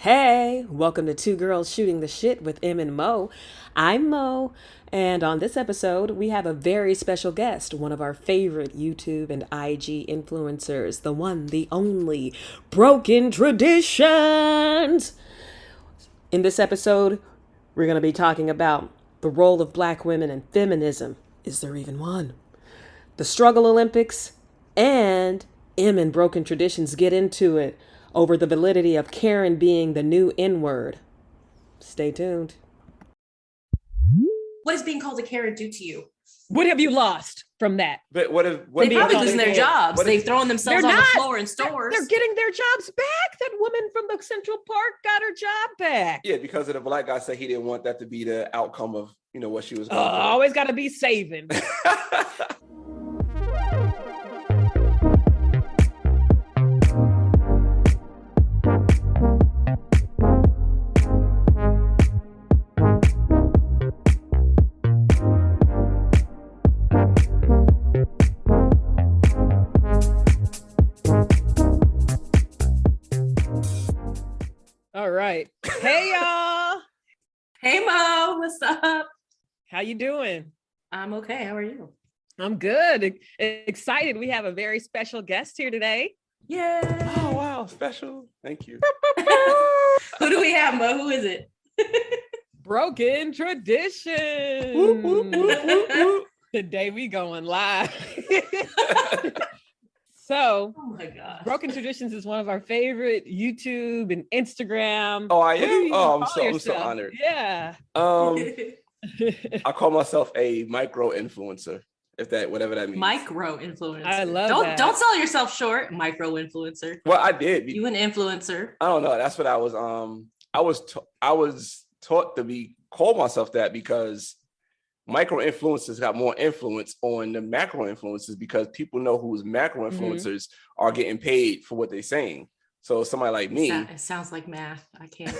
Hey, welcome to Two Girls Shooting the Shit with Em and Mo. I'm Mo, and on this episode, we have a very special guest, one of our favorite YouTube and IG influencers, the one, the only, Broken Traditions. In this episode, we're going to be talking about the role of black women in feminism. Is there even one? The Struggle Olympics, and Em and Broken Traditions get into it over the validity of Karen being the new N-word. Stay tuned. What is being called a Karen do to you? What have you lost from that? But they probably losing their jobs. They've thrown themselves on the floor in stores. They're getting their jobs back. That woman from the Central Park got her job back. Yeah, because of the black guy said he didn't want that to be the outcome of what she was going always got to be saving. All right. Hey, y'all. Hey, Mo. What's up? How you doing? I'm okay. How are you? I'm good. Excited. We have a very special guest here today. Yay. Oh, wow. Special. Thank you. Who do we have, Mo? Who is it? Broken Tradition. Whoop, whoop, whoop, whoop, whoop. Today we going live. So, oh my God, Broken Traditions is one of our favorite YouTube and Instagram. Oh, I am. Oh, I'm so yourself? honored. Yeah. I call myself a micro-influencer, whatever that means. Micro-influencer. I love that. Don't sell yourself short, micro-influencer. Well, I did. You an influencer. I don't know. That's what I was. I was taught to call myself that because micro influencers got more influence on the macro influencers because people know who's macro influencers are getting paid for what they're saying. So somebody like me, it sounds like math. I can't.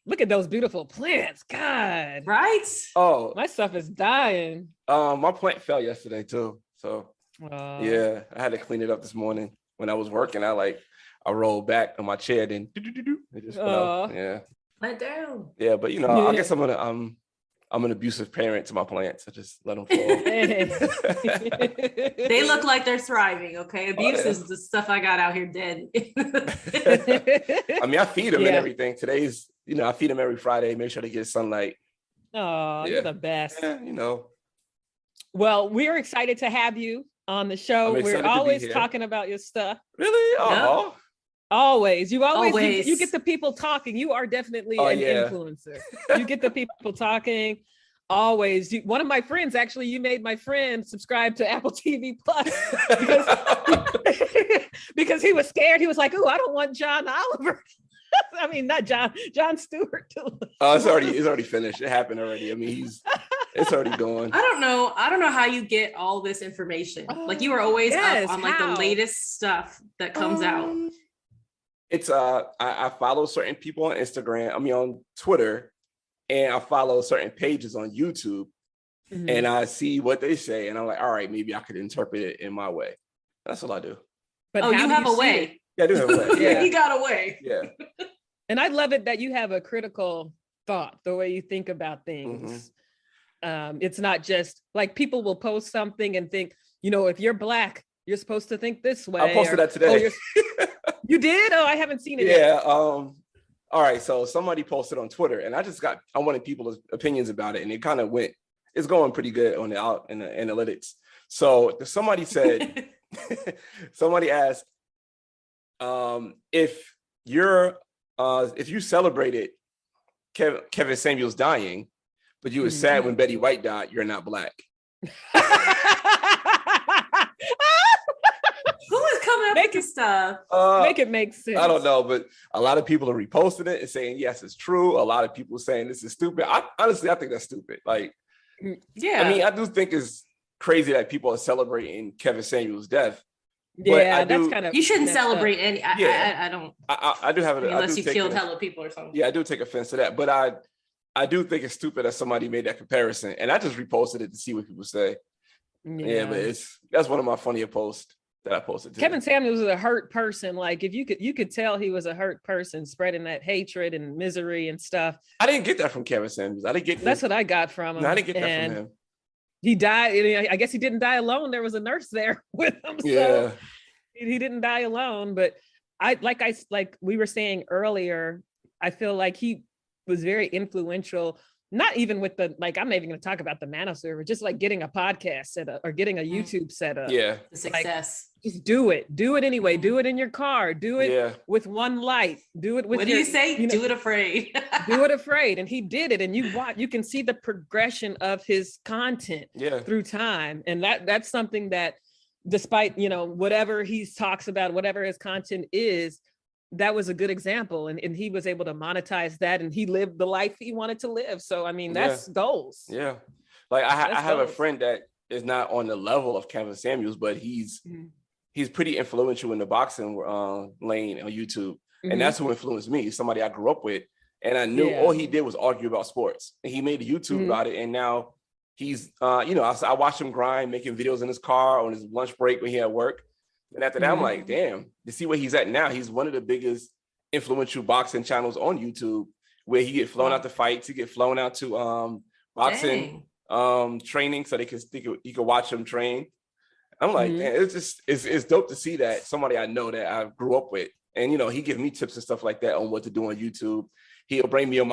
Look at those beautiful plants. God, right? Oh, my stuff is dying. My plant fell yesterday too. So yeah, I had to clean it up this morning when I was working. I rolled back on my chair, then it just fell. Yeah, went down. Yeah, but I guess I'm an abusive parent to my plants. I just let them fall. They look like they're thriving, okay? Abuse is the stuff I got out here dead. I mean, I feed them and everything. Today's, I feed them every Friday, make sure they get sunlight. Oh, you're the best. Yeah, Well, we're excited to have you on the show. We're always talking about your stuff. Really? Oh. Yep. Always. You get the people talking. You are definitely an influencer. You get the people talking. Always. One of my friends, actually, you made my friend subscribe to Apple TV Plus because he was scared. He was like, "Oh, I don't want John Oliver." I mean, not John Stewart. Oh, it's already finished. It happened already. I mean, it's already gone. I don't know how you get all this information. Like you are always up on the latest stuff that comes out. It's I follow certain people on Instagram. I mean on Twitter, and I follow certain pages on YouTube, and I see what they say, and I'm like, all right, maybe I could interpret it in my way. That's what I do. But you have a way. Yeah, I do have a way. Yeah, he got a way. Yeah. And I love it that you have a critical thought, the way you think about things. It's not just like people will post something and think, if you're Black, you're supposed to think this way. I posted that today. You did? Oh, I haven't seen it yet. Yeah. All right. So somebody posted on Twitter, and I wanted people's opinions about it, and it's going pretty good in the analytics. So somebody said, somebody asked, if you celebrated Kevin Samuels dying, but you were sad when Betty White died, you're not Black. Who is coming up with this stuff? Make it make sense. I don't know, but a lot of people are reposting it and saying, yes, it's true. A lot of people saying this is stupid. Honestly, I think that's stupid. Like, yeah. I mean, I do think it's crazy that people are celebrating Kevin Samuel's death. Yeah, that's kind of. You shouldn't celebrate any. I don't. I do have it. Unless you killed hella people or something. Yeah, I do take offense to that, but I do think it's stupid that somebody made that comparison, and I just reposted it to see what people say. Yeah, but that's one of my funnier posts. that I posted. Kevin Samuels was a hurt person. Like if you could tell he was a hurt person, spreading that hatred and misery and stuff. I didn't get that from Kevin Samuels. I didn't get that's what I got from him. No, I didn't get that from him. He died. I guess he didn't die alone. There was a nurse there with him. Yeah. So he didn't die alone. But like we were saying earlier, I feel like he was very influential. Not even with I'm not even going to talk about the manosphere, just like getting a podcast set up or getting a YouTube set up. Yeah. The success. Just do it anyway. Do it in your car. Do it with one light. Do it with what do you say? Do it afraid. Do it afraid. And he did it. And you can see the progression of his content through time. And that's something that despite, whatever he talks about, whatever his content is, that was a good example. And he was able to monetize that, and he lived the life he wanted to live. So, I mean, that's goals. Yeah. Like I have a friend that is not on the level of Kevin Samuels, but he's pretty influential in the boxing lane on YouTube. And that's who influenced me, somebody I grew up with. And I knew all he did was argue about sports. And he made a YouTube about it. And now he's, I watched him grind, making videos in his car on his lunch break when he had work. And after that, I'm like, damn, to see where he's at now, he's one of the biggest influential boxing channels on YouTube, where he get flown out to fights, he get flown out to boxing training, so you can watch him train. I'm like, man, it's dope to see that somebody I know that I grew up with, and he gives me tips and stuff like that on what to do on YouTube. He'll bring me on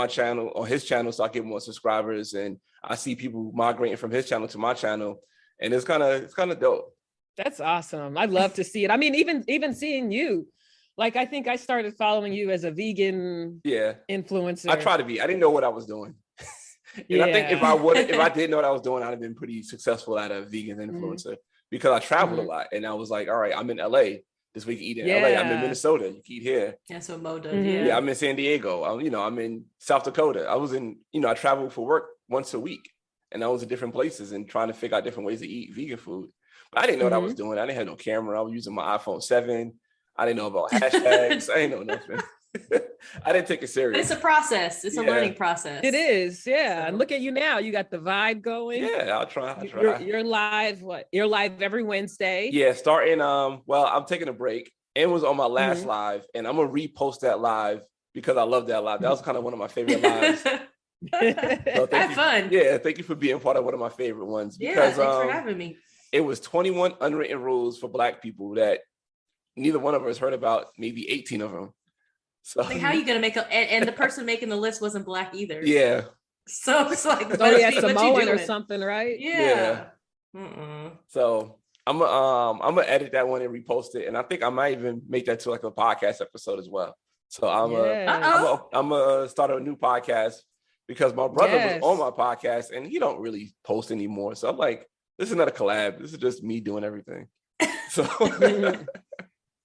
his channel, so I get more subscribers, and I see people migrating from his channel to my channel, and it's kind of dope. That's awesome. I love to see it. I mean, even seeing you, like, I think I started following you as a vegan influencer. I try to be. I didn't know what I was doing. And I think if I didn't know what I was doing, I'd have been pretty successful at a vegan influencer, because I traveled a lot, and I was like, all right, I'm in LA this week, eat in LA. I'm in Minnesota, you can eat here. That's what Mo does. Yeah, I'm in San Diego. I'm in South Dakota. I was in, I traveled for work once a week, and I was in different places and trying to figure out different ways to eat vegan food. But I didn't know what I was doing. I didn't have no camera. I was using my iPhone 7. I didn't know about hashtags. I didn't know nothing. I didn't take it serious. It's a process. It's a learning process. It is, yeah. And look at you now. You got the vibe going. Yeah, I'll try. You're live. You're live every Wednesday. Yeah, starting. I'm taking a break. It was on my last live, and I'm gonna repost that live because I love that live. That was kind of one of my favorite lives. So Have fun. Yeah, thank you for being part of one of my favorite ones. Because, thanks for having me. It was 21 unwritten rules for Black people that neither one of us heard about, maybe 18 of them. So like, how are you going to make and the person making the list wasn't Black either. Yeah. So it's like, Samoan or something, right? Yeah. So I'm gonna edit that one and repost it. And I think I might even make that to like a podcast episode as well. So I'm gonna start a new podcast, because my brother was on my podcast and he don't really post anymore. So I'm like, this is not a collab. This is just me doing everything. So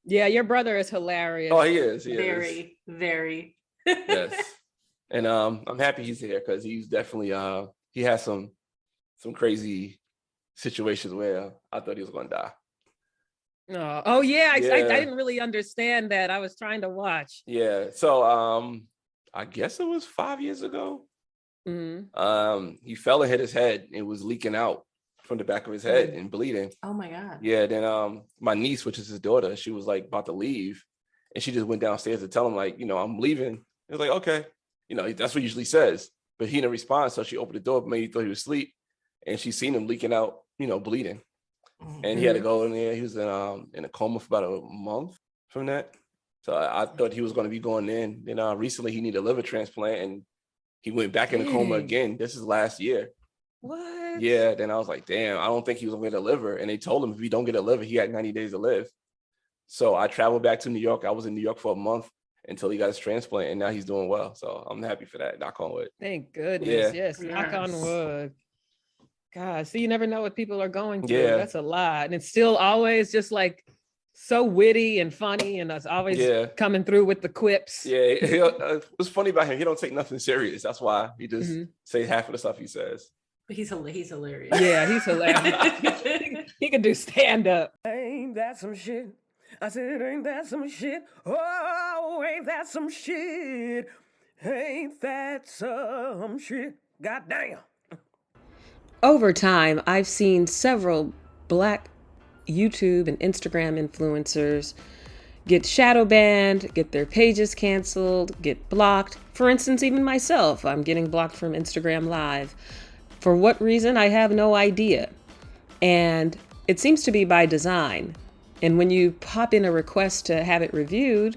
yeah, your brother is hilarious. Oh, he is. Very, very. Yes. And I'm happy he's here, because he's definitely he has some crazy situations where I thought he was gonna die. Oh yeah. I didn't really understand that. I was trying to watch. Yeah. So I guess it was 5 years ago. He fell and hit his head. It was leaking out from the back of his head and bleeding. Oh my God. Yeah. Then my niece, which is his daughter, she was like about to leave, and she just went downstairs to tell him, like, I'm leaving. He was like, okay. That's what he usually says, but he didn't respond. So she opened the door, maybe thought he was asleep, and she seen him leaking out, bleeding. And he had to go in there. He was in a coma for about a month from that. So I thought he was going to be going in. Then recently he needed a liver transplant, and he went back in a coma again. This is last year. What? Yeah. Then I was like, damn, I don't think he was going to get a liver. And they told him if he don't get a liver, he had 90 days to live. So I traveled back to New York. I was in New York for a month until he got his transplant, and now he's doing well. So I'm happy for that. Knock on wood. Thank goodness. Yes. Knock on wood. God, see, you never know what people are going through. Yeah. That's a lot. And it's still always just like so witty and funny, and it's always coming through with the quips. Yeah. What's funny about him, he don't take nothing serious. That's why he just say half of the stuff he says. But he's hilarious. Yeah, he's hilarious. He can do stand up. Ain't that some shit? I said, ain't that some shit? Oh, ain't that some shit? Ain't that some shit? Goddamn. Over time, I've seen several Black YouTube and Instagram influencers get shadow banned, get their pages canceled, get blocked. For instance, even myself, I'm getting blocked from Instagram Live. For what reason, I have no idea. And it seems to be by design. And when you pop in a request to have it reviewed,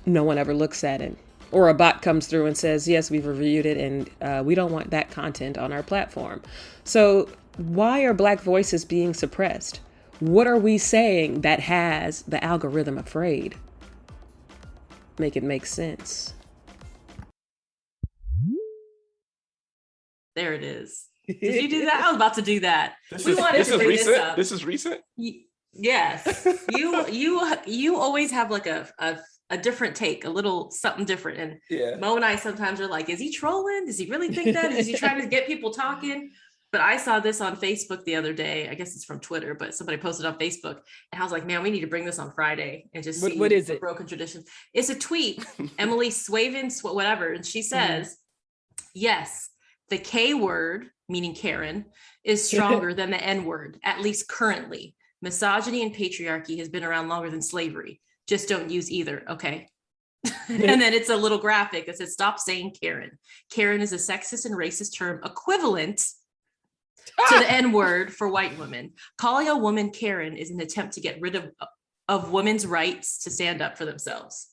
no one ever looks at it. Or a bot comes through and says, yes, we've reviewed it and we don't want that content on our platform. So why are Black voices being suppressed? What are we saying that has the algorithm afraid? Make it make sense. There it is. Did you do that? I was about to do that. This is recent. This is recent. Yes. You always have like a different take, a little something different. And Mo and I sometimes are like, is he trolling? Does he really think that? Is he trying to get people talking? But I saw this on Facebook the other day. I guess it's from Twitter, but somebody posted on Facebook. And I was like, man, we need to bring this on Friday and just see what is it? Broken traditions. It's a tweet, Emily Swaven, whatever. And she says, yes, the K word, meaning Karen, is stronger than the N word, at least currently. Misogyny and patriarchy has been around longer than slavery. Just don't use either. Okay. And then it's a little graphic that says, stop saying Karen. Karen is a sexist and racist term equivalent to the N word for white women. Calling a woman Karen is an attempt to get rid of women's rights to stand up for themselves.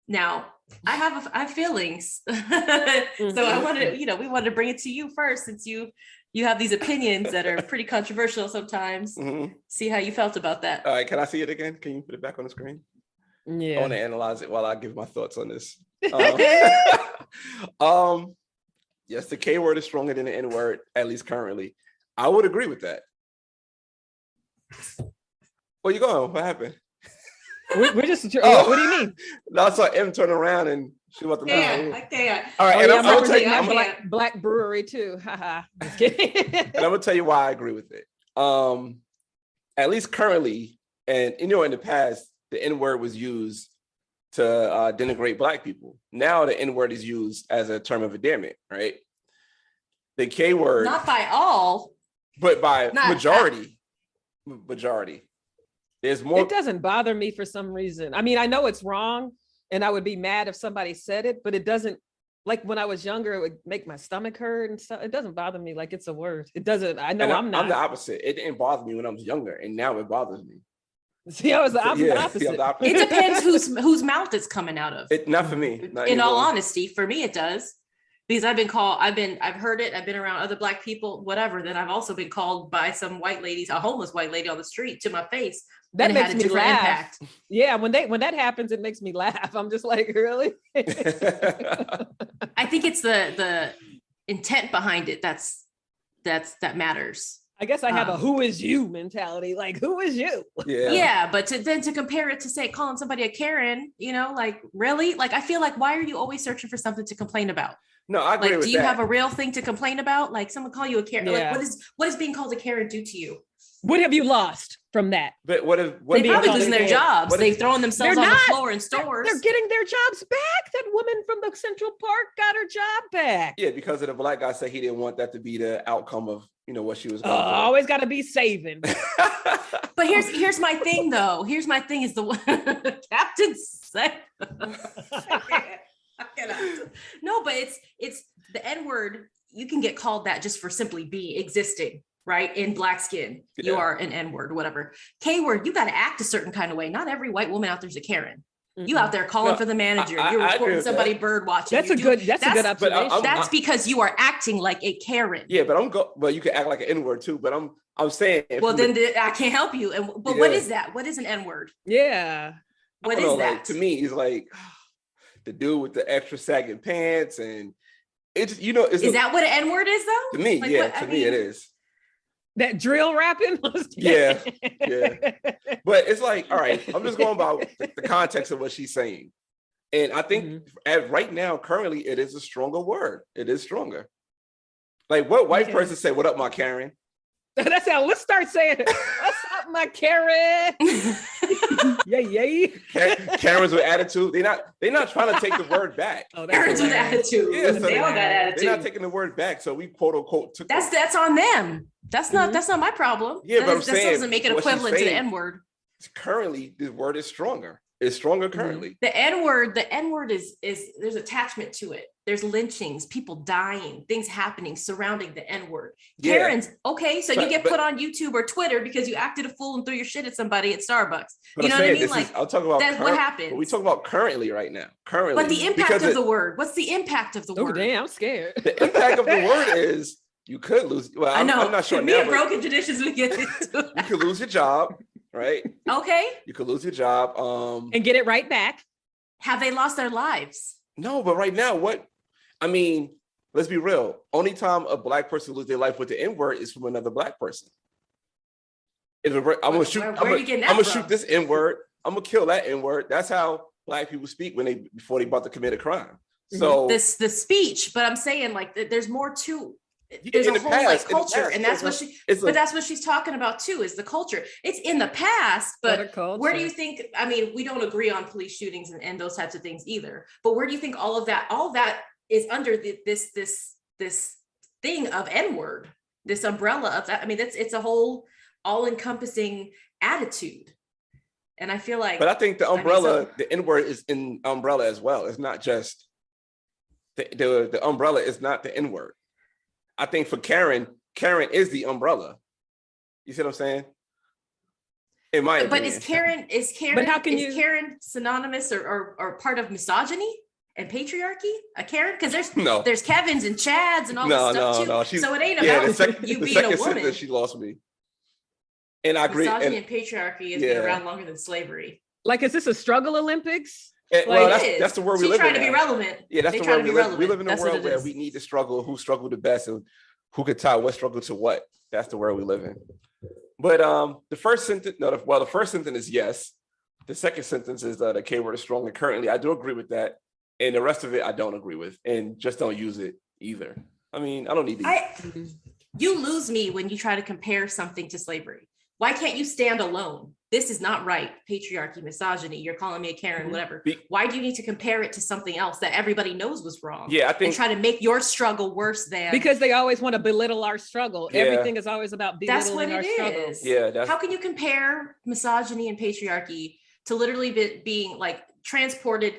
Now, I have feelings. So I wanted, we wanted to bring it to you first, since you have these opinions that are pretty controversial sometimes. See how you felt about that. All right, can I see it again? Can you put it back on the screen? Yeah. I want to analyze it while I give my thoughts on this. Yes, the K word is stronger than the N word, at least currently. I would agree with that. Where you going? What happened? We're just. What do you mean? No, I saw M turn around and she was about to. I can't. All right, and I'm gonna tell you, Black brewery too. Just kidding. And I'm gonna tell you why I agree with it. At least currently, and in the past, the N word was used to denigrate Black people. Now the N word is used as a term of endearment, right? The K word, not by all, but by majority. There's more. It doesn't bother me for some reason. I mean, I know it's wrong, and I would be mad if somebody said it, but it doesn't. Like when I was younger, it would make my stomach hurt and stuff. It doesn't bother me like it's a word. It doesn't. I know I'm not. I'm the opposite. It didn't bother me when I was younger, and now it bothers me. See, I was the opposite. It depends whose mouth it's coming out of. Not for me. In all honesty, for me, it does. Because I've heard it. I've been around other Black people, whatever. Then I've also been called by some white ladies, a homeless white lady on the street, to my face. That makes me laugh. Impact. Yeah, when that happens, it makes me laugh. I'm just like, really? I think it's the intent behind it that matters. I guess I have a "who is you" mentality. Like, who is you? Yeah, but to compare it to calling somebody a Karen, like, really? Like, I feel like, why are you always searching for something to complain about? No, I agree with that. Do you have a real thing to complain about? Like, someone call you a Karen? Yeah. Like, what is being called a Karen do to you? What have you lost from that? But what they probably losing their jobs. They've thrown themselves on the floor in stores. They're getting their jobs back. That woman from the Central Park got her job back. Yeah, because of the Black guy said he didn't want that to be the outcome of what she was going through. Always got to be saving. But here's my thing though. Here's my thing is the Captain said. I cannot. No, but it's the N word. You can get called that just for simply existing. Right? In Black skin, you are an N word, whatever. K word, you got to act a certain kind of way. Not every white woman out there's a Karen. You out there calling for the manager. You're reporting somebody bird watching. That's a good observation. That's because you are acting like a Karen. Yeah, but you can act like an N word too. But I'm saying. Well, then I can't help you. But what is that? What is an N word? Yeah. What is that? Like, to me, it's like the dude with the extra sagging pants, and it's Is that what an N word is though? To me, to me it is. That drill rapping? Yeah. But it's like, all right, I'm just going about the context of what she's saying. And I think right now, currently, it is a stronger word. It is stronger. Like, what white person say, "What up, my Karen"? That's how. Let's start saying it. What's up, my Karen? Yay. Karens with attitude. They're not trying to take the word back. Oh, Karens with attitude. Yeah, so they all got attitude. They're not taking the word back. So we quote unquote took that's on them. That's not my problem. Yeah, but I'm that saying doesn't make it equivalent to the N-word. Currently, the word is stronger. It's stronger currently. The N-word is there's attachment to it. There's lynchings, people dying, things happening surrounding the N-word. Yeah. Karen's okay, so you get put on YouTube or Twitter because you acted a fool and threw your shit at somebody at Starbucks. You know what I mean? Like, I'll talk about that's what happens. We talk about currently right now. Currently, but the impact of the word. What's the impact of the word? Oh damn, I'm scared. The impact of the word is you could lose. Well, I know. I'm not sure Me now, and broken traditions, we get into it. You could lose your job, right? Okay. You could lose your job. And get it right back. Have they lost their lives? No, but right now, I mean, let's be real. Only time a black person loses their life with the N-word is from another black person. I'm gonna shoot this N-word. I'm gonna kill that N-word. That's how black people speak before they about to commit a crime. So the speech, but I'm saying like there's more to. There's a whole like culture, and that's what that's what she's talking about too, is the culture. It's in the past, but where do you think? I mean, we don't agree on police shootings and those types of things either. But where do you think all of that is under this thing of N-word, this umbrella of that? I mean, it's a whole all-encompassing attitude, and I feel like. But I think the umbrella, the N-word is in umbrella as well. It's not just the umbrella is not the N-word. I think for Karen is the umbrella. You see what I'm saying? In my opinion. But is Karen? But how can Karen synonymous or part of misogyny and patriarchy? A Karen? Because there's Kevins and Chads and all this stuff too. No. So it ain't about you being a woman. She lost me. And I agree. Misogyny and patriarchy has been around longer than slavery. Like, is this a struggle Olympics? Well, that's the world we live in. She's trying to be relevant. Yeah, that's the world we live. We live in a world where we need to struggle. Who struggled the best and who could tie what struggle to what? That's the world we live in. But the first sentence, the first sentence is yes. The second sentence is the K word is stronger currently. I do agree with that, and the rest of it I don't agree with, and just don't use it either. I mean, I don't need to. You lose me when you try to compare something to slavery. Why can't you stand alone? This is not right. Patriarchy, misogyny, you're calling me a Karen, whatever. Why do you need to compare it to something else that everybody knows was wrong? Yeah, I think. And try to make your struggle worse than. Because they always want to belittle our struggle. Yeah. Everything is always about belittling our struggle. Yeah. How can you compare misogyny and patriarchy to literally being like transported,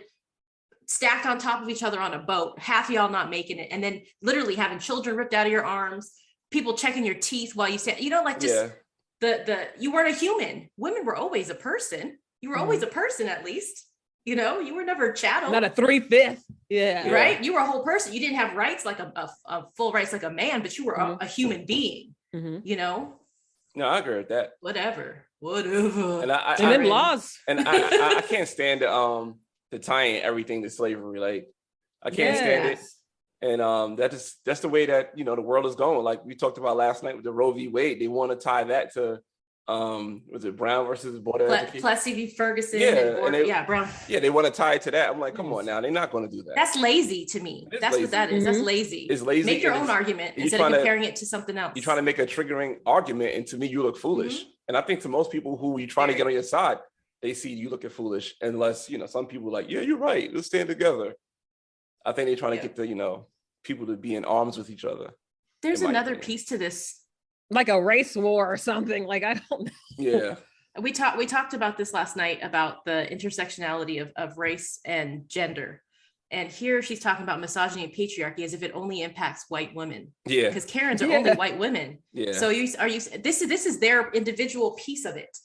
stacked on top of each other on a boat, half of y'all not making it, and then literally having children ripped out of your arms, people checking your teeth while you stand, you weren't a human. Women were always a person. You were always a person, at least. You know, you were never a chattel. Not a 3/5. Yeah. Right? You were a whole person. You didn't have rights like a full rights like a man, but you were a human being. You know? No, I agree with that. Whatever. And then laws. And I can't stand the tying everything to slavery. Like, I can't stand it. And that's the way that, the world is going. Like we talked about last night with the Roe V. Wade, they want to tie that to was it Brown versus Board of Education? Plessy v. Ferguson. Brown. Yeah, they want to tie it to that. I'm like, come on now, they're not going to do that. That's lazy to me. That's lazy. What that is. That's lazy. It's lazy. Make your own argument instead of comparing it to something else. You're trying to make a triggering argument, and to me, you look foolish. And I think to most people who you're trying to get on your side, they see you looking foolish. Unless some people are like, yeah, you're right. Let's stand together. I think they're trying to get the people to be in arms with each other. There's another piece to this, like a race war or something. Like, I don't know. Yeah. We talked about this last night about the intersectionality of race and gender. And here she's talking about misogyny and patriarchy as if it only impacts white women. Yeah. Because Karens are only white women. Yeah. So this is their individual piece of it.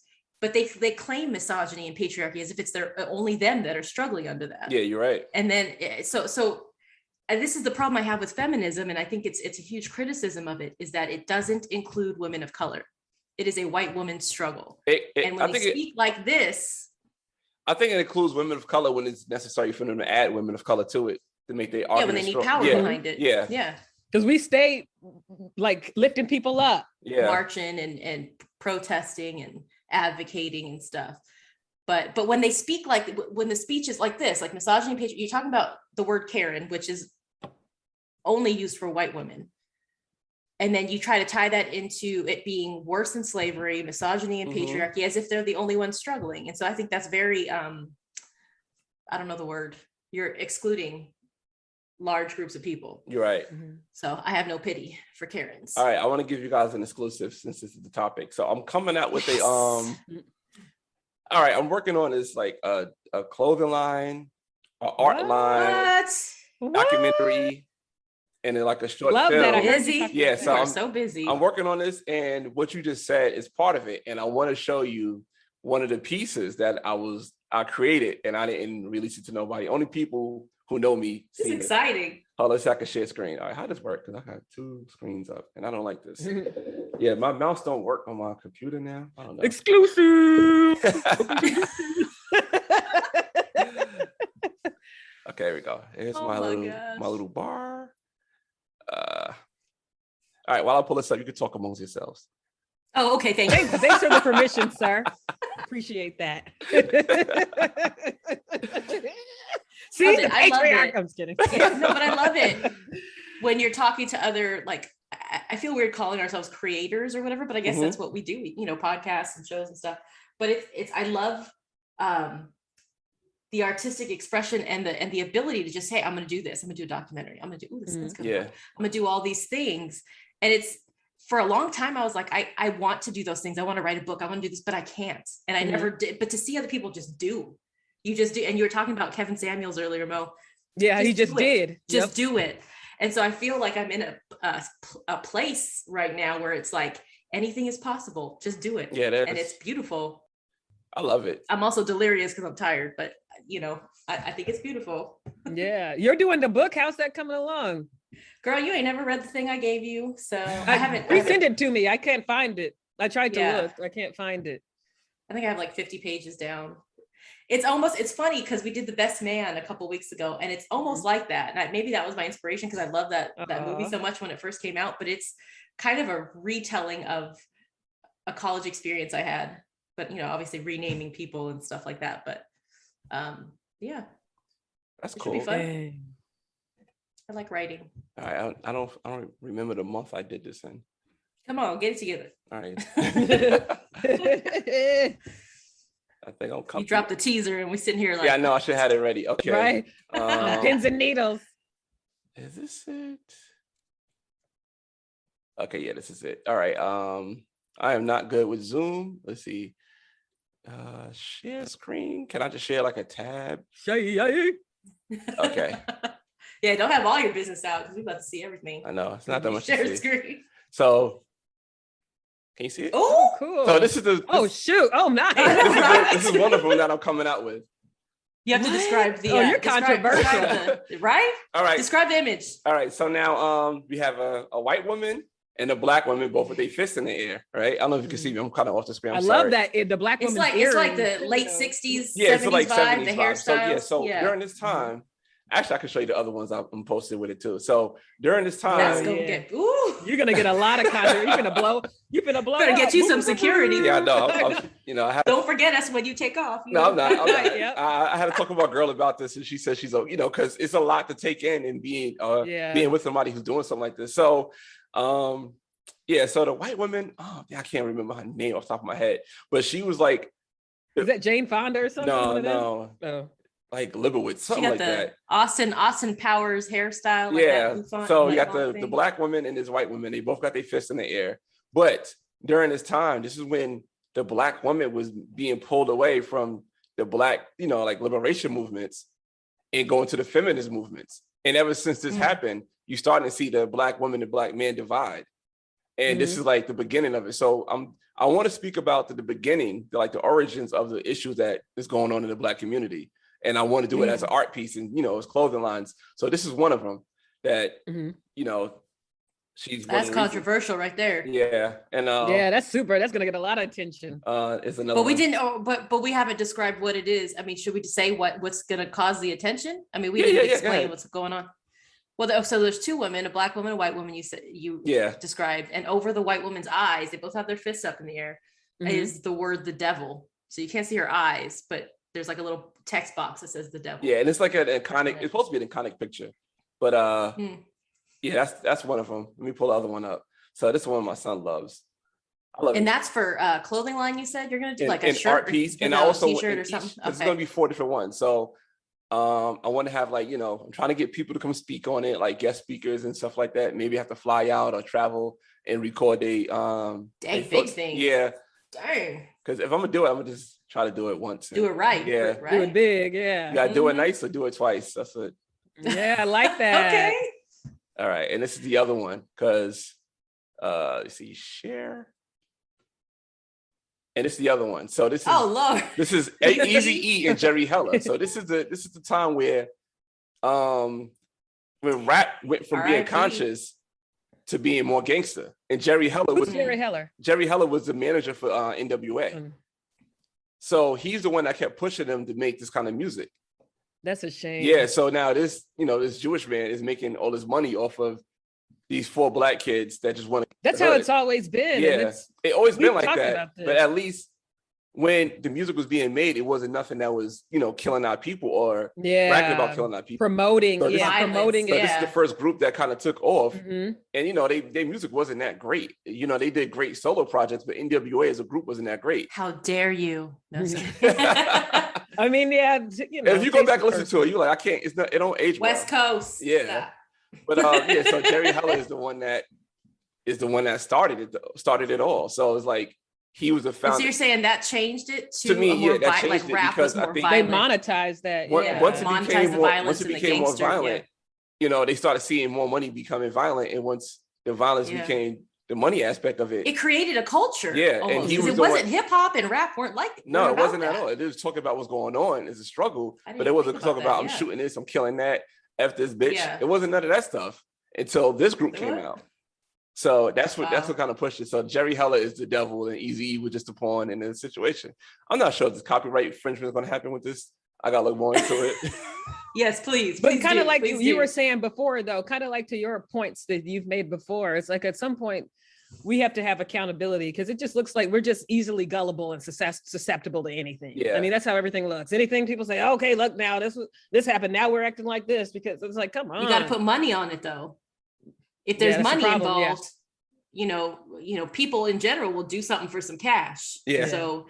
But they claim misogyny and patriarchy as if it's only them that are struggling under that. Yeah, you're right. And then and this is the problem I have with feminism, and I think it's a huge criticism of it, is that it doesn't include women of color. It is a white woman's struggle. And when they speak like this, I think it includes women of color when it's necessary for them to add women of color to it to make their argument. Yeah, when they need power behind it. Yeah. Yeah. Because we stay like lifting people up. Yeah. Marching and protesting and advocating and stuff. But when they speak when the speech is like this, like misogyny, you're talking about the word Karen, which is only used for white women. and then you try to tie that into it being worse than slavery, misogyny, and patriarchy, as if they're the only ones struggling. And so I think that's very, I don't know the word, you're excluding large groups of people. You're right. So I have no pity for Karens. All right, I want to give you guys an exclusive since this is the topic. So I'm coming out with a all right, I'm working on this like a clothing line, an art line, documentary, and then like a short Love film. that. I heard Busy. you talk Yeah, about so that. I'm so busy. I'm working on this, and what you just said is part of it. And I want to show you one of the pieces that I created, and I didn't release it to nobody. Only people who know me This is see it. exciting. Hold on, let's see if I can share screen. All right, how does this work? Because I got 2 screens up, and I don't like this. Yeah, my mouse don't work on my computer now. I don't know. Exclusive. Okay, here we go. Here's Oh my my little bar. All right, while I pull this up, you can talk amongst yourselves. Oh, okay. Thank you. Thanks for the permission, sir. Appreciate that. See, Loved the it. I loved patriarch. it. I'm just kidding. Yeah, no, but I love it when you're talking to other, like, I feel weird calling ourselves creators or whatever, but I guess that's what we do, you know, podcasts and shows and stuff. But it's I love the artistic expression and the ability to just say, I'm going to do this. I'm going to do a documentary. I'm going to do this. Kind of fun. I'm going to do all these things. And it's, for a long time, I was like, I want to do those things. I want to write a book. I want to do this, but I can't. And I never did. But to see other people just do, you just do. And you were talking about Kevin Samuels earlier, Mo. Yeah, he just did. Just do it. And so I feel like I'm in a place right now where it's like, anything is possible. Just do it. Yeah, and it's beautiful. I love it. I'm also delirious because I'm tired, but you know, I think it's beautiful. Yeah, you're doing the book. How's that coming along? Girl, you ain't never read the thing I gave you, so I haven't. Resend it to me. I can't find it. I tried to Yeah. look. I can't find it. I think I have like 50 pages down. It's funny because we did The Best Man a couple weeks ago, and it's almost like that. And maybe that was my inspiration because I love that movie so much when it first came out. But it's kind of a retelling of a college experience I had, but you know, obviously renaming people and stuff like that. But yeah, That's it cool. should be fun. I like writing. All right, I don't remember the month I did this in. Come on, get it together. All right. I think I'm coming. You dropped the teaser and we sitting here like, Yeah, I know. I should have had it ready. Okay. Right. Pins and needles. Is this it? Okay, yeah, this is it. All right. I am not good with Zoom. Let's see. Share screen. Can I just share like a tab? Okay. Yeah, don't have all your business out because we're about to see everything. I know it's not that much to Share see. screen. So, can you see it? Oh, Cool. So this is the. Oh shoot! Oh nice. This is one of them that I'm coming out with. you have to describe the. Oh, you're describe controversial. right? All right. Describe the image. All right. So now we have a white woman and a black woman, both with their fists in the air. Right. I don't know if you can see me. I'm kind of off the screen. I love that. The black It's woman's like the earrings, late you know. 60s, Yeah, 70s so like vibe, 70s the vibe. hairstyles. So during this time, actually, I can show you the other ones I'm posted with it too. So during this time, That's gonna get. Ooh. You're gonna get a lot of content. You're gonna blow. You're gonna blow. Better up. get you some security. yeah, I know. I had. Don't forget us when you take off. No, I'm not. Yep. I had to talk about a girl about this, and she said she's, because it's a lot to take in and being with somebody who's doing something like this. So, yeah. So the white woman, I can't remember her name off the top of my head, but she was like, Is that Jane Fonda or something? no, Oh. like Libowitz, She something got like the that. Austin Powers hairstyle. Like Yeah. that bouffant, So like you got long the thing. black woman and this white woman. They both got their fists in the air. But during this time, this is when the black woman was being pulled away from the black, like liberation movements and going to the feminist movements. And ever since this happened, you're starting to see the black woman and black man divide. And this is like the beginning of it. So I want to speak about the beginning, like the origins of the issues that is going on in the black community. And I want to do it as an art piece and, as clothing lines. So this is one of them that, she's. That's controversial right there. Yeah. And yeah, that's super. That's going to get a lot of attention. Is another But we one. didn't, but we haven't described what it is. I mean, should we say what's going to cause the attention? I mean, we didn't explain what's going on. Well, so there's two women, a black woman, a white woman, you described, and over the white woman's eyes, they both have their fists up in the air, is the word the devil. So you can't see her eyes, but there's like a little text box that says the devil. Yeah, and it's like an iconic, it's supposed to be an iconic picture. But yeah, that's one of them. Let me pull the other one up. So this is one my son loves. I love And it. that's for clothing line. You said you're gonna do like a An shirt art piece, and I a also t-shirt or something. It's going to be 4 different ones. So I want to have, like, you know, I'm trying to get people to come speak on it, like guest speakers and stuff like that. Maybe have to fly out or travel and record Dang, big things. Yeah. Dang. Because if I'm gonna do it, I'm gonna just try to do it once. Do it right. Yeah. Right? Do it big, yeah. You gotta do it nice or do it twice. That's it. Yeah, I like that. Okay. All right. And this is the other one, because let's see, share. And this is the other one. So this is Lord. this is Eazy-E and Jerry Heller. So this is the time where when rap went from being R.I.P. conscious to being more gangster. And Jerry Heller Who's was Jerry Heller? Jerry Heller was the manager for NWA. So he's the one that kept pushing them to make this kind of music. That's a shame. Yeah. So now this Jewish man is making all this money off of these 4 black kids that just want to. That's how it's always been. Yeah, And it always been we've like talked that. about this. But at least when the music was being made, it wasn't nothing that was, killing our people or bragging about killing our people. Promoting, So this- promoting So it. this is the first group that kind of took off. Mhm. And their music wasn't that great. They did great solo projects, but NWA as a group wasn't that great. How dare you? No, I'm just kidding. I mean, yeah, If you go back and listen to it, you're like, I can't. It don't age well. West Coast. Yeah. But so Jerry Heller is the one that started it all. So it's like he was the founder. So you're saying that changed it To me, a more that changed it rap because was I more think They violent. monetized that. Once Yeah. it Monetize became the more, violence once it and the became more gangster, violent, they started seeing more money becoming violent, and once the violence Yeah. became the money aspect of it, It created a culture. Yeah, and almost, he 'cause was it the wasn't one- hip hop and rap weren't no, weren't it wasn't about at all. that. It was talking about what's going on. It's a struggle, I didn't but it wasn't think talking about about that, I'm yeah. shooting this, I'm killing that, F this bitch. Yeah. It wasn't none of that stuff until this group came What? out. So that's what Wow. kind of pushed it. So Jerry Heller is the devil, and Eazy-E was just a pawn in the situation. I'm not sure if this copyright infringement is going to happen with this. I got to look more into it. Yes, please. But please kind do, of like please you do. were saying before, though, kind of like to your points that you've made before, it's like at some point we have to have accountability, because it just looks like we're just easily gullible and susceptible to anything. Yeah. I mean, that's how everything looks. Anything people say, okay, look, now this happened. Now we're acting like this, because it's like, come on. You got to put money on it, though. If there's that's the money problem, yeah. involved, people in general will do something for some cash. Yeah. So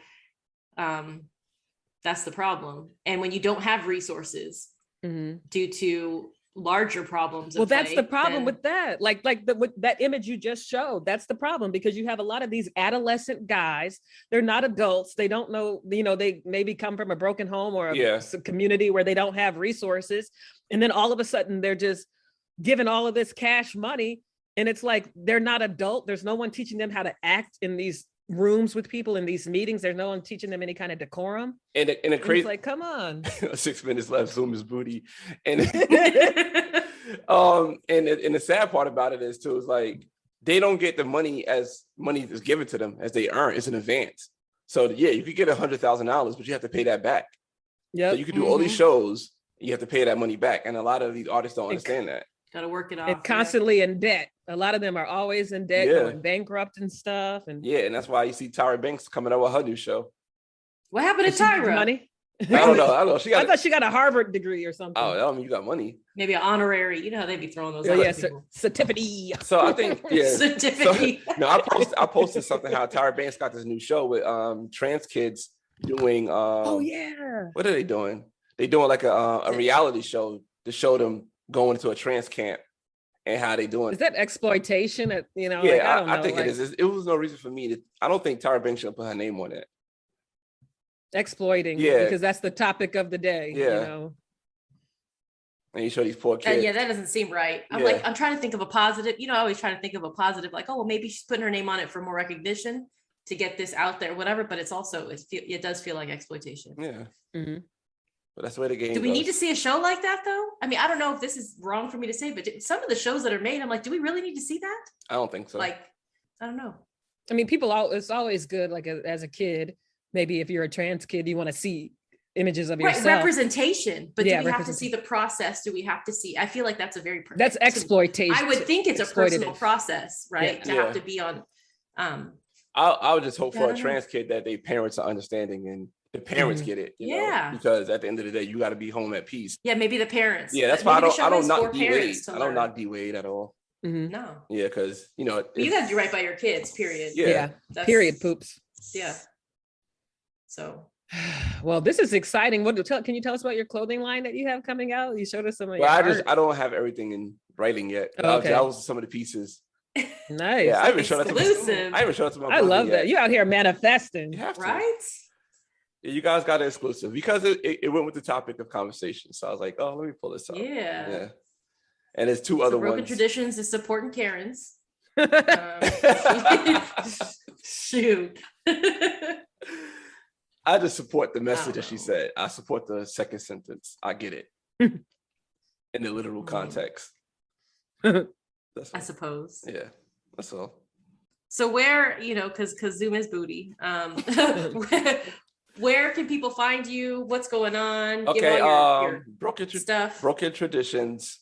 that's the problem. And when you don't have resources Mhm. due to larger problems, Well, at that's play, the problem then- with that. Like with that image you just showed, that's the problem, because you have a lot of these adolescent guys. They're not adults. They don't know, they maybe come from a broken home or a community where they don't have resources. And then all of a sudden they're just given all of this cash money. And it's like, they're not adult. There's no one teaching them how to act in these rooms with people, in these meetings. There's no one teaching them any kind of decorum. And a And crazy it's like, come on. 6 minutes left. Zoom is booty. And and the sad part about it is too, is like they don't get the money as money is given to them as they earn. It's an advance. So yeah, you could get $100,000, but you have to pay that back. Yeah. So you could do all these shows, you have to pay that money back. And a lot of these artists don't understand that. Got to work it off. And constantly in debt. A lot of them are always in debt, going bankrupt and stuff. And Yeah, and that's why you see Tyra Banks coming out with her new show. What happened to She needs Tyra? money. I don't know. She I got thought she got a Harvard degree or something. I mean, you got money. Maybe an honorary. You know how they be throwing those. Oh, out yeah, to people. certificate. So I think, yeah. Certificate. So, no, I posted something how Tyra Banks got this new show with trans kids doing Oh yeah. what are they doing? They doing like a reality show to show them going into a trans camp and how they doing. Is that exploitation? Yeah, I don't know. I think it is. It was no reason for me to. I don't think Tyra Banks should put her name on it. Exploiting. Yeah. Because that's the topic of the day. Yeah. And you show these poor kids. Yeah, that doesn't seem right. I'm trying to think of a positive. I always try to think of a positive, like, oh, well, maybe she's putting her name on it for more recognition to get this out there, whatever. But it's also, it does feel like exploitation. Yeah. Mm-hmm. But that's where the game Do we goes. need to see a show like that, though? I mean, I don't know if this is wrong for me to say, but some of the shows that are made, I'm like, do we really need to see that? I don't think so. Like, I don't know. I mean, it's always good, like as a kid, maybe if you're a trans kid, you want to see images of yourself. Representation. But Yeah, do we have to see the process? Do we have to see? I feel like that's a very that's exploitation. I would think it's a personal exploitative. process, right? Yeah. To have to be on. I would just hope for I a don't know. trans kid that their parents are understanding and the parents get it. you know? Yeah. Because at the end of the day, you got to be home at peace. Yeah, maybe the parents. Yeah, that's why Maybe the I show don't is knock for D Wade. parents to I don't learn. knock D Wade at all. No. Yeah, because you You got to do right by your kids, period. Yeah. Period. Poops. Yeah. So. Well, this is exciting. Can you tell us about your clothing line that you have coming out? You showed us some of your Well, art. I don't have everything in writing yet. Okay. That was some of the pieces. Nice. Yeah, I haven't showed that to Exclusive. I haven't showed that to my I brother love yet. that. You out here manifesting. You have to. Right? Yeah, you guys got an exclusive because it went with the topic of conversation. So I was like, oh, let me pull this up. Yeah. And there's two other Broken ones. Traditions is supporting Karen's. Shoot. I just support the message that she know. said. I support the second sentence. I get it in the literal context. That's I all. suppose. Yeah, that's all. So where, because Zoom is booty. Where can people find you? What's going on? Give Okay, all your Broken stuff. Broken Traditions.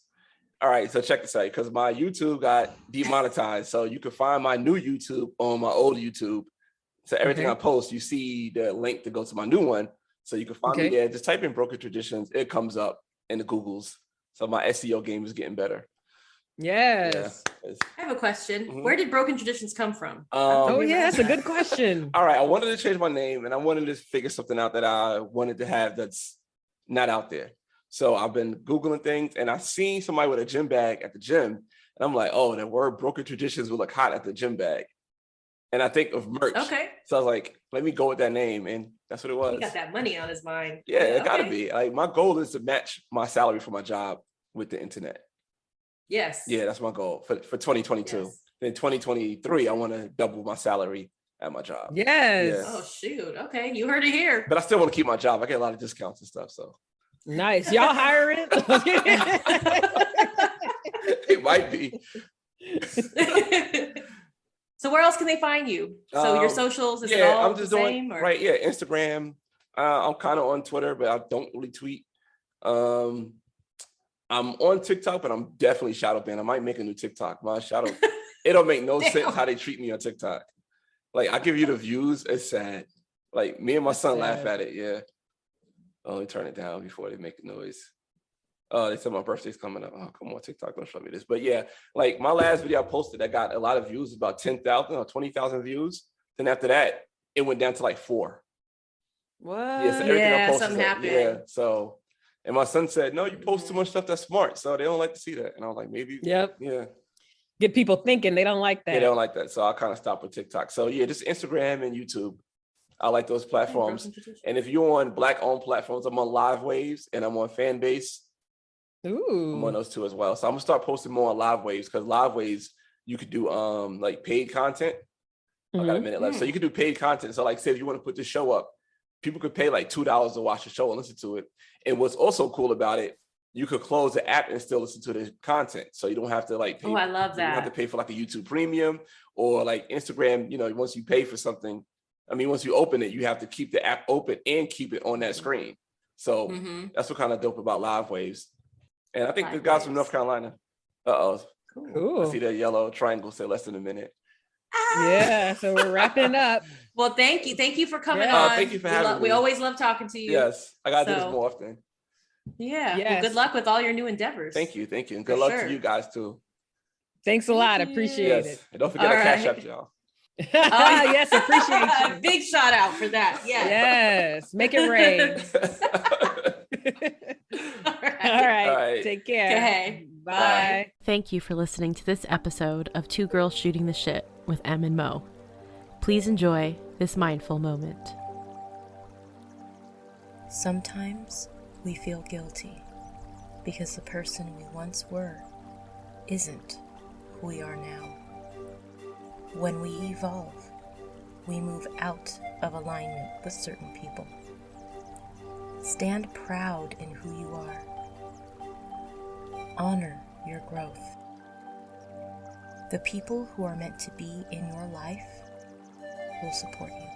All right, so check this out, because my YouTube got demonetized. So you can find my new YouTube on my old YouTube. So everything I post, you see the link to go to my new one. So you can find me there. Just type in Broken Traditions. It comes up in the Googles. So my SEO game is getting better. Yes. Yeah. I have a question. Mhm. Where did Broken Traditions come from? Oh yeah, that's a good question. All right, I wanted to change my name and I wanted to figure something out that I wanted to have that's not out there. So I've been Googling things and I seen somebody with a gym bag at the gym. And I'm like, oh, the word Broken Traditions will look hot at the gym bag. And I think of merch. Okay. So I was like, let me go with that name. And that's what it was. He got that money on his mind. Yeah, it gotta be. Like my goal is to match my salary for my job with the internet. Yes. Yeah, that's my goal for 2022. Yes. Then 2023, I want to double my salary at my job. Yes. Yeah. Oh shoot. Okay, you heard it here. But I still want to keep my job. I get a lot of discounts and stuff. So Nice. Y'all hiring? it might be. So where else can they find you? So your socials, is it all I'm just the doing same? Or? right. Yeah, Instagram. I'm kind of on Twitter, but I don't really tweet. I'm on TikTok, but I'm definitely shadow banned. I might make a new TikTok. My shadow, it don't make no sense how they treat me on TikTok. Like I give you the views, it's sad. Like me and my son laugh at it. Yeah. Only turn it down before they make a noise. They said my birthday's coming up. Oh, come on, TikTok, don't show me this. But yeah, like my last video I posted that got a lot of views, about 10,000 or 20,000 views. Then after that, it went down to like 4. What? Yeah, so everything I posted, something happened. Yeah, so, and my son said, no, you post too much stuff that's smart. So they don't like to see that. And I was like, maybe. Yep. Yeah. Get people thinking they don't like that. Yeah, they don't like that. So I kind of stopped with TikTok. So yeah, just Instagram and YouTube. I like those platforms. And if you're on Black-owned platforms, I'm on Live Waves and I'm on Fanbase. Ooh. I'm on those two as well. So I'm gonna start posting more on Live Waves because Live Waves you could do like paid content. I got a minute left. So you can do paid content. So like say if you want to put this show up, people could pay like $2 to watch the show and listen to it. And what's also cool about it, you could close the app and still listen to the content. So you don't have to like pay. Oh, I love that. You don't have to pay for like a YouTube premium or like Instagram, once you pay for something, once you open it, you have to keep the app open and keep it on that screen. So that's what kind of dope about Live Waves. And I think the guys from North Carolina. Cool. I see that yellow triangle say less than a minute. Yeah, so we're wrapping up. Well, thank you for coming on. Thank you for having me. We always love talking to you. Yes, I gotta do this more often. Yeah. Yes. Well, good luck with all your new endeavors. Thank you, and good luck to you guys too. Thanks a lot. Appreciate it. And don't forget to cash up, y'all. Yes, appreciate you. Big shout out for that. Yes, make it rain. All right. Take care. Okay. Bye. Thank you for listening to this episode of Two Girls Shooting the Shit with Em and Mo. Please enjoy this mindful moment. Sometimes we feel guilty because the person we once were isn't who we are now. When we evolve, we move out of alignment with certain people. Stand proud in who you are. Honor your growth. The people who are meant to be in your life will support you.